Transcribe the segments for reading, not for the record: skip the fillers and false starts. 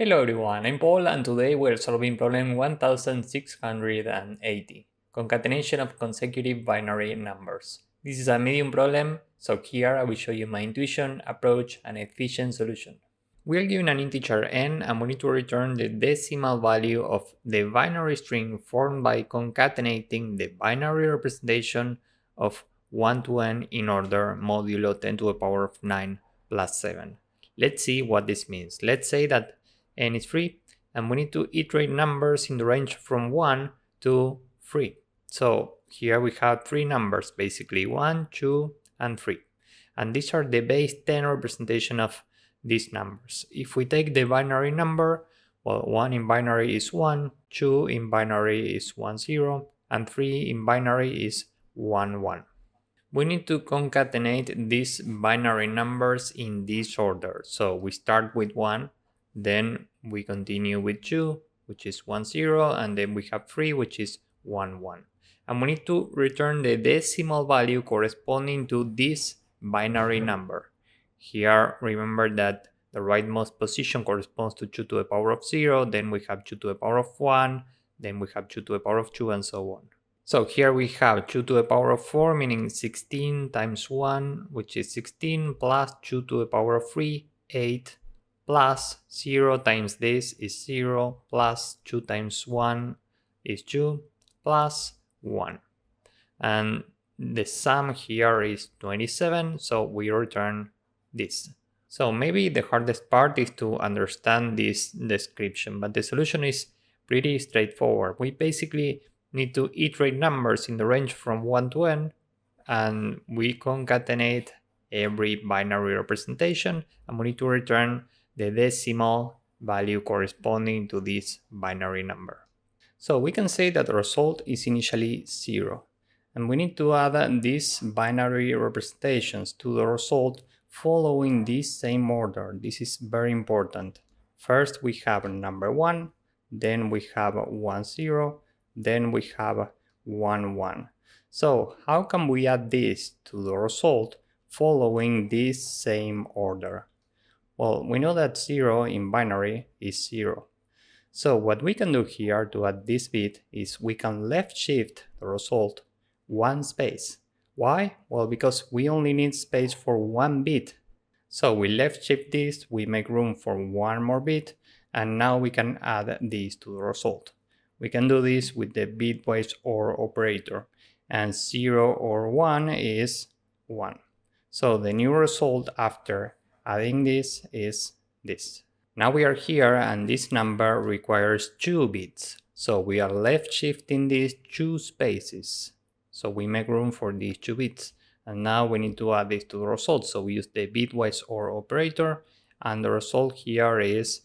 Hello everyone, I'm Paul and today we're solving problem 1680, concatenation of consecutive binary numbers. This is a medium problem, so here I will show you my intuition, approach, and efficient solution. We are given an integer n and we need to return the decimal value of the binary string formed by concatenating the binary representation of 1 to n in order modulo 10 to the power of 9 plus 7. Let's see what this means. Let's say that n is 3 and we need to iterate numbers in the range from 1 to 3. So here we have three numbers basically, 1, 2, and 3. And these are the base 10 representation of these numbers. If we take the binary number, well, 1 in binary is 1, 2 in binary is 1, 0, and 3 in binary is 1, 1. We need to concatenate these binary numbers in this order. So we start with 1, then we continue with 2, which is 1, 0, and then we have 3, which is 1, 1. And we need to return the decimal value corresponding to this binary number. Here, remember that the rightmost position corresponds to 2 to the power of 0, then we have 2 to the power of 1, then we have 2 to the power of 2, and so on. So here we have 2 to the power of 4, meaning 16 times 1, which is 16, plus 2 to the power of 3, 8, plus 0 times this is 0, plus 2 times 1 is 2, plus 1. And the sum here is 27, so we return this. So maybe the hardest part is to understand this description, but the solution is pretty straightforward. We basically need to iterate numbers in the range from 1 to n, and we concatenate every binary representation, and we need to return the decimal value corresponding to this binary number. So we can say that the result is initially 0, and we need to add these binary representations to the result following this same order. This is very important. First we have number 1, then we have 1, 0, then we have 1, 1. So how can we add this to the result following this same order? Well, we know that 0 in binary is 0. So what we can do here to add this bit is we can left shift the result one space. Why? Well, because we only need space for one bit. So we left shift this, we make room for one more bit, and now we can add this to the result. We can do this with the bitwise OR operator, and 0 or 1 is 1. So the new result after adding this is this. Now we are here and this number requires 2 bits. So we are left shifting these 2 spaces. So we make room for these 2 bits. And now we need to add this to the result. So we use the bitwise OR operator and the result here is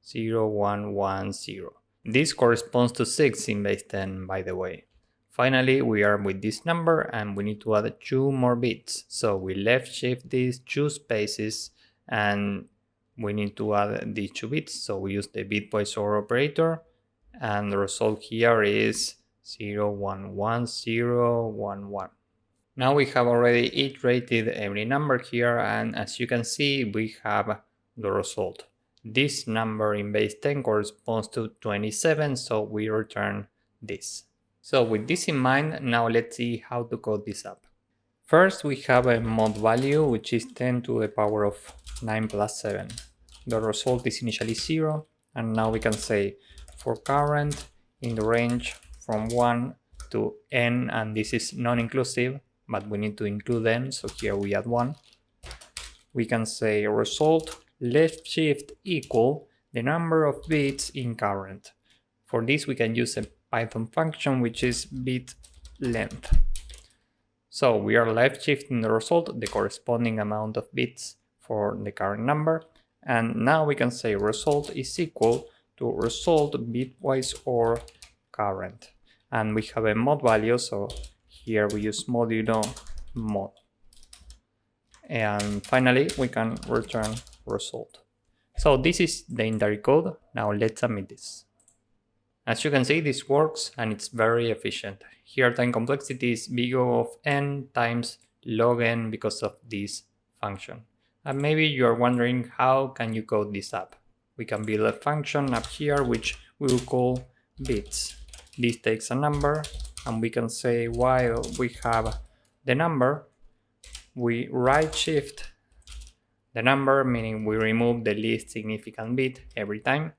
0, 1, 1, 0. This corresponds to 6 in base 10, by the way. Finally, we are with this number and we need to add 2 more bits. So we left shift these 2 spaces and we need to add these 2 bits. So we use the bitwise OR operator and the result here is 0, 1, 1, 0, 1, 1. Now we have already iterated every number here and as you can see we have the result. This number in base 10 corresponds to 27, so we return this. So with this in mind, now let's see how to code this up. First we have a mod value which is 10 to the power of 9 plus 7. The result is initially 0 and now we can say for current in the range from 1 to n, and this is non-inclusive but we need to include n, so here we add 1. We can say result left shift equal the number of bits in current. For this we can use a Python function which is bit length. So we are left shifting the result, the corresponding amount of bits for the current number, and now we can say result is equal to result bitwise OR current, and we have a mod value, so here we use modulo mod, and finally we can return result. So this is the entire code. Now let's submit this. As you can see, this works and it's very efficient. Here time complexity is big O of n times log n because of this function. And maybe you are wondering how can you code this up? we can build a function up here which we will call bits. This takes a number, and we can say while we have the number, we right shift the number, meaning we remove the least significant bit every time.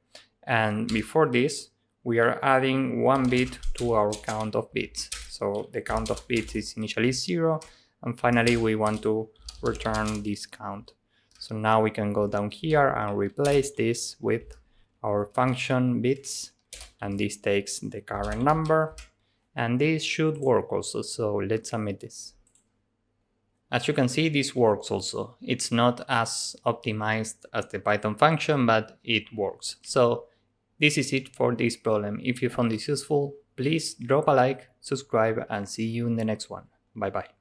And before this, we are adding 1 bit to our count of bits. So the count of bits is initially 0, and finally we want to return this count. So now we can go down here and replace this with our function bits, and this takes the current number, and this should work also. So let's submit this. As you can see, this works also. It's not as optimized as the Python function, but it works. So this is it for this problem. If you found this useful, please drop a like, subscribe, and see you in the next one. Bye bye.